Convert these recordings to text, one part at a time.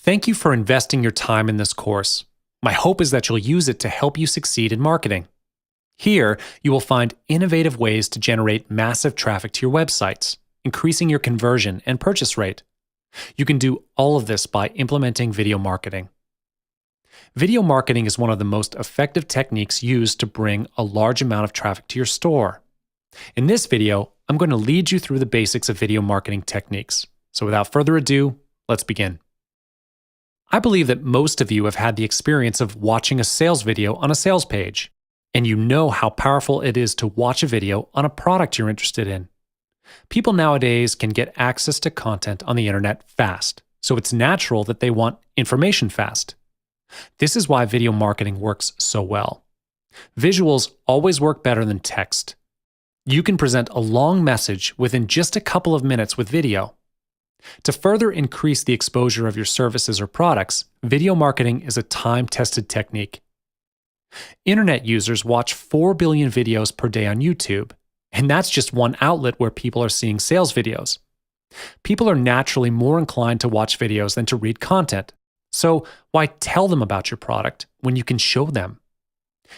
Thank you for investing your time in this course. My hope is that you'll use it to help you succeed in marketing. Here, you will find innovative ways to generate massive traffic to your websites, increasing your conversion and purchase rate. You can do all of this by implementing video marketing. Video marketing is one of the most effective techniques used to bring a large amount of traffic to your store. In this video, I'm going to lead you through the basics of video marketing techniques. So without further ado, let's begin. I believe that most of you have had the experience of watching a sales video on a sales page, and you know how powerful it is to watch a video on a product you're interested in. People nowadays can get access to content on the internet fast, so it's natural that they want information fast. This is why video marketing works so well. Visuals always work better than text. You can present a long message within just a couple of minutes with video. To further increase the exposure of your services or products, video marketing is a time-tested technique. Internet users watch 4 billion videos per day on YouTube, and that's just one outlet where people are seeing sales videos. People are naturally more inclined to watch videos than to read content. So why tell them about your product when you can show them?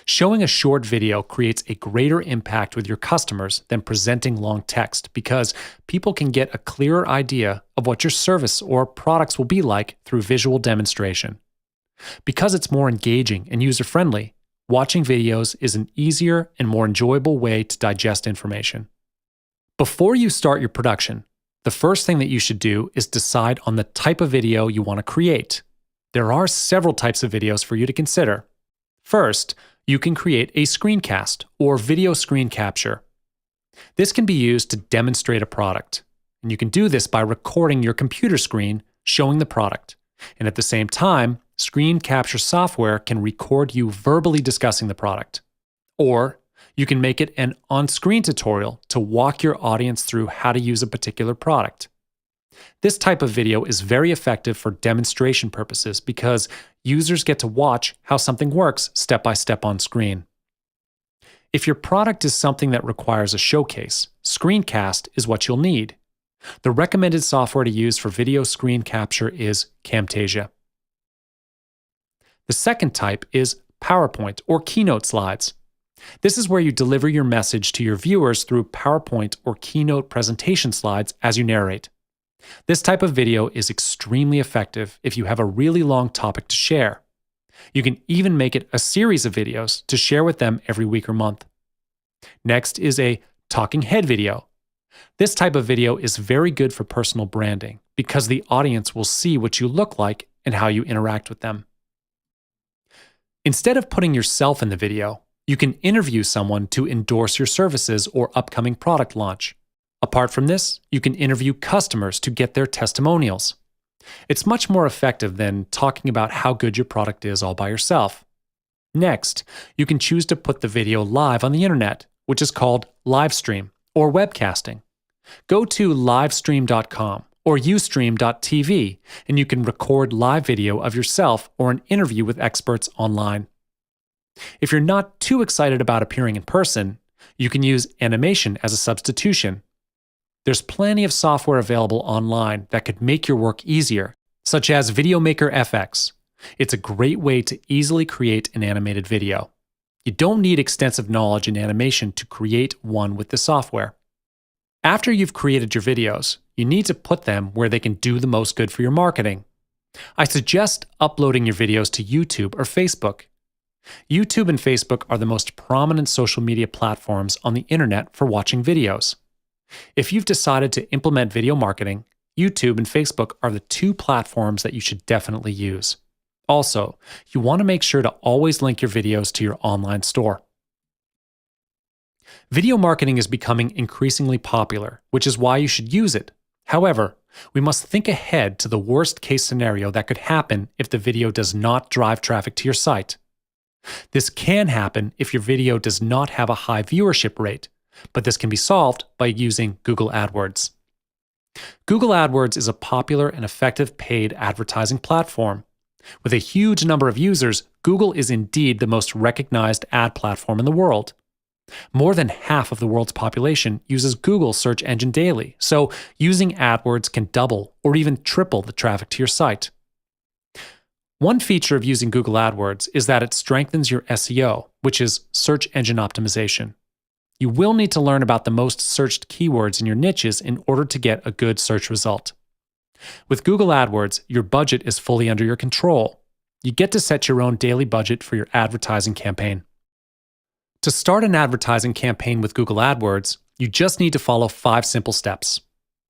Showing a short video creates a greater impact with your customers than presenting long text because people can get a clearer idea of what your service or products will be like through visual demonstration. Because it's more engaging and user-friendly, watching videos is an easier and more enjoyable way to digest information. Before you start your production, the first thing that you should do is decide on the type of video you want to create. There are several types of videos for you to consider. First, you can create a screencast or video screen capture. This can be used to demonstrate a product, and you can do this by recording your computer screen showing the product. And at the same time, screen capture software can record you verbally discussing the product. Or you can make it an on-screen tutorial to walk your audience through how to use a particular product. This type of video is very effective for demonstration purposes because users get to watch how something works step by step on screen. If your product is something that requires a showcase, screencast is what you'll need. The recommended software to use for video screen capture is Camtasia. The second type is PowerPoint or Keynote slides. This is where you deliver your message to your viewers through PowerPoint or Keynote presentation slides as you narrate. This type of video is extremely effective if you have a really long topic to share. You can even make it a series of videos to share with them every week or month. Next is a talking head video. This type of video is very good for personal branding because the audience will see what you look like and how you interact with them. Instead of putting yourself in the video, you can interview someone to endorse your services or upcoming product launch. Apart from this, you can interview customers to get their testimonials. It's much more effective than talking about how good your product is all by yourself. Next, you can choose to put the video live on the internet, which is called live stream or webcasting. Go to livestream.com or ustream.tv and you can record live video of yourself or an interview with experts online. If you're not too excited about appearing in person, you can use animation as a substitution. There's plenty of software available online that could make your work easier, such as VideoMaker FX. It's a great way to easily create an animated video. You don't need extensive knowledge in animation to create one with the software. After you've created your videos, you need to put them where they can do the most good for your marketing. I suggest uploading your videos to YouTube or Facebook. YouTube and Facebook are the most prominent social media platforms on the internet for watching videos. If you've decided to implement video marketing, YouTube and Facebook are the two platforms that you should definitely use. Also, you want to make sure to always link your videos to your online store. Video marketing is becoming increasingly popular, which is why you should use it. However, we must think ahead to the worst-case scenario that could happen if the video does not drive traffic to your site. This can happen if your video does not have a high viewership rate, but this can be solved by using Google AdWords. Google AdWords is a popular and effective paid advertising platform. With a huge number of users, Google is indeed the most recognized ad platform in the world. More than half of the world's population uses Google search engine daily, so using AdWords can double or even triple the traffic to your site. One feature of using Google AdWords is that it strengthens your SEO, which is search engine optimization. You will need to learn about the most searched keywords in your niches in order to get a good search result. With Google AdWords, your budget is fully under your control. You get to set your own daily budget for your advertising campaign. To start an advertising campaign with Google AdWords, you just need to follow 5 simple steps.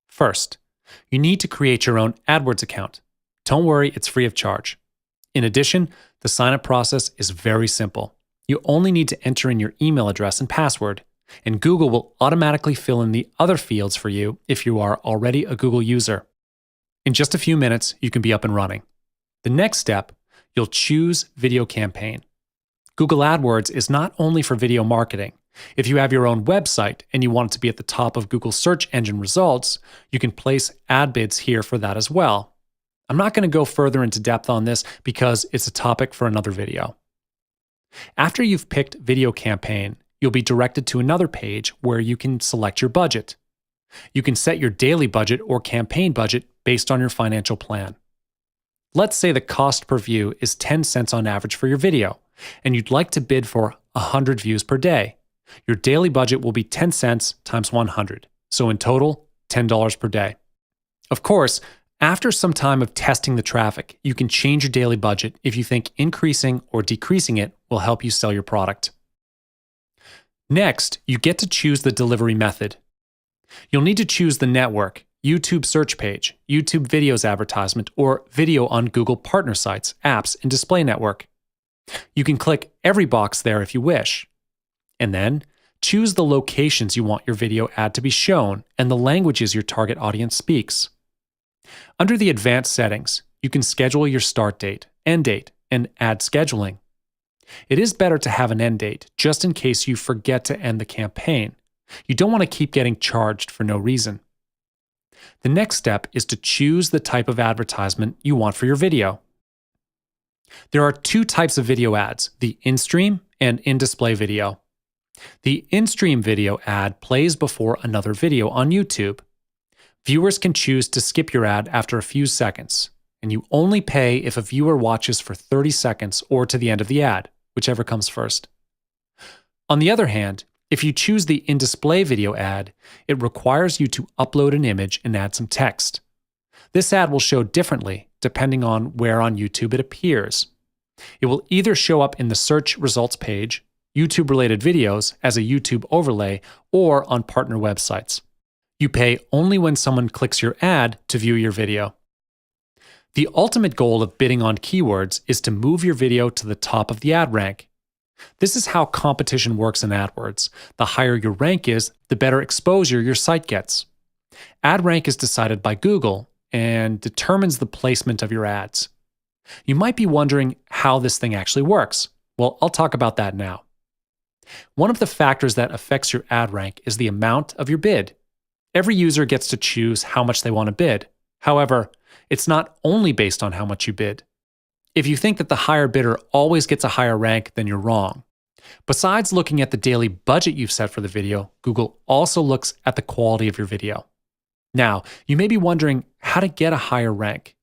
First, you need to create your own AdWords account. Don't worry, it's free of charge. In addition, the sign-up process is very simple. You only need to enter in your email address and password, and Google will automatically fill in the other fields for you if you are already a Google user. In just a few minutes, you can be up and running. The next step, you'll choose Video Campaign. Google AdWords is not only for video marketing. If you have your own website and you want it to be at the top of Google search engine results, you can place ad bids here for that as well. I'm not going to go further into depth on this because it's a topic for another video. After you've picked Video Campaign, you'll be directed to another page where you can select your budget. You can set your daily budget or campaign budget based on your financial plan. Let's say the cost per view is 10 cents on average for your video, and you'd like to bid for 100 views per day. Your daily budget will be 10 cents times 100, so in total, $10 per day. Of course, after some time of testing the traffic, you can change your daily budget if you think increasing or decreasing it will help you sell your product. Next, you get to choose the delivery method. You'll need to choose the network, YouTube search page, YouTube videos advertisement, or video on Google partner sites, apps, and display network. You can click every box there if you wish. And then, choose the locations you want your video ad to be shown and the languages your target audience speaks. Under the advanced settings, you can schedule your start date, end date, and ad scheduling. It is better to have an end date just in case you forget to end the campaign. You don't want to keep getting charged for no reason. The next step is to choose the type of advertisement you want for your video. There are 2 types of video ads, the in-stream and in-display video. The in-stream video ad plays before another video on YouTube. Viewers can choose to skip your ad after a few seconds, and you only pay if a viewer watches for 30 seconds or to the end of the ad, whichever comes first. On the other hand, if you choose the in-display video ad, it requires you to upload an image and add some text. This ad will show differently depending on where on YouTube it appears. It will either show up in the search results page, YouTube-related videos as a YouTube overlay, or on partner websites. You pay only when someone clicks your ad to view your video. The ultimate goal of bidding on keywords is to move your video to the top of the ad rank. This is how competition works in AdWords. The higher your rank is, the better exposure your site gets. Ad rank is decided by Google and determines the placement of your ads. You might be wondering how this thing actually works. Well, I'll talk about that now. One of the factors that affects your ad rank is the amount of your bid. Every user gets to choose how much they want to bid. However, it's not only based on how much you bid. If you think that the higher bidder always gets a higher rank, then you're wrong. Besides looking at the daily budget you've set for the video, Google also looks at the quality of your video. Now, you may be wondering how to get a higher rank.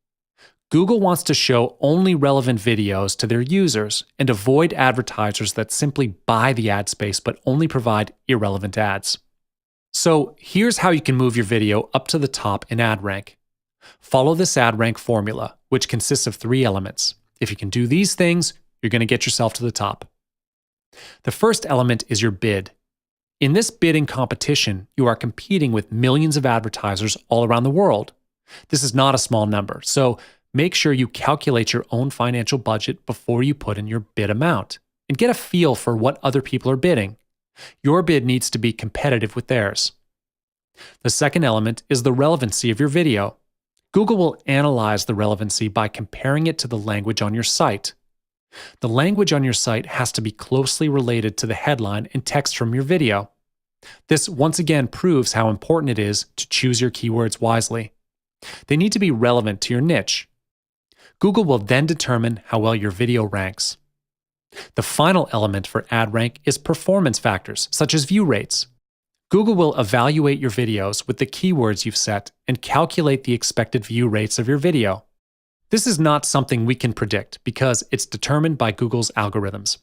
Google wants to show only relevant videos to their users and avoid advertisers that simply buy the ad space but only provide irrelevant ads. So here's how you can move your video up to the top in ad rank. Follow this ad rank formula, which consists of 3 elements. If you can do these things, you're going to get yourself to the top. The first element is your bid. In this bidding competition, you are competing with millions of advertisers all around the world. This is not a small number, so make sure you calculate your own financial budget before you put in your bid amount and get a feel for what other people are bidding. Your bid needs to be competitive with theirs. The second element is the relevancy of your video. Google will analyze the relevancy by comparing it to the language on your site. The language on your site has to be closely related to the headline and text from your video. This once again proves how important it is to choose your keywords wisely. They need to be relevant to your niche. Google will then determine how well your video ranks. The final element for ad rank is performance factors, such as view rates. Google will evaluate your videos with the keywords you've set and calculate the expected view rates of your video. This is not something we can predict because it's determined by Google's algorithms.